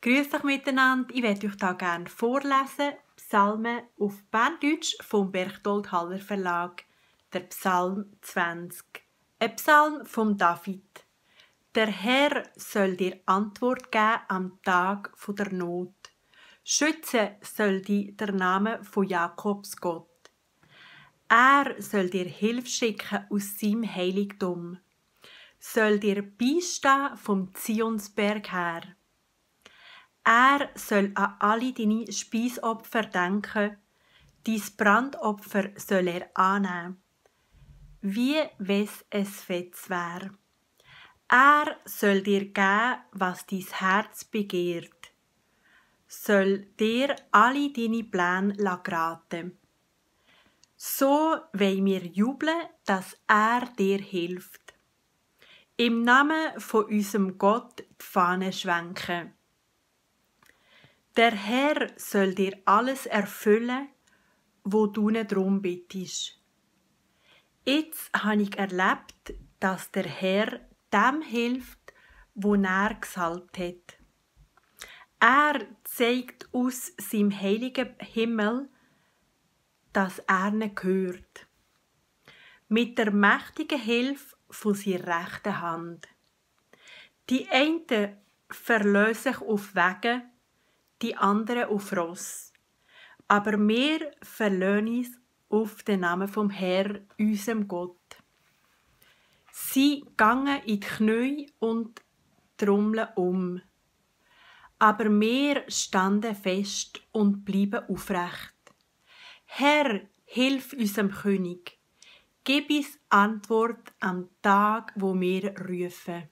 Grüß euch miteinander, ich werde euch hier gerne vorlesen, Psalmen auf Berndeutsch vom Berchtold Haller Verlag, der Psalm 20. Ein Psalm von David. Der Herr soll dir Antwort geben am Tag der Not. Schützen soll dich der Name von Jakobs Gott. Er soll dir Hilfe schicken aus seinem Heiligtum. Soll dir beistehen vom Zionsberg her. Er soll an alle deine Speisopfer denken, dein Brandopfer soll er annehmen, wie wes es Fetz wär. Er soll dir geben, was dein Herz begehrt, soll dir alle deine Pläne geraten. So wollen wir jubeln, dass er dir hilft. Im Namen von unserem Gott die Fahne schwenken. Der Herr soll dir alles erfüllen, wo du ihn darum bittest. Jetzt habe ich erlebt, dass der Herr dem hilft, wo er gesalbt hat. Er zeigt aus seinem heiligen Himmel, dass er ihn hört. Mit der mächtigen Hilfe von seiner rechten Hand. Die einen verlassen sich auf Wege, die anderen auf Ross. Aber wir verlassen uns auf den Namen vom Herr, unserem Gott. Sie gingen in die Knie und trommeln um. Aber wir standen fest und bleiben aufrecht. Herr, hilf unserem König. Gib uns Antwort am Tag, wo wir rufen.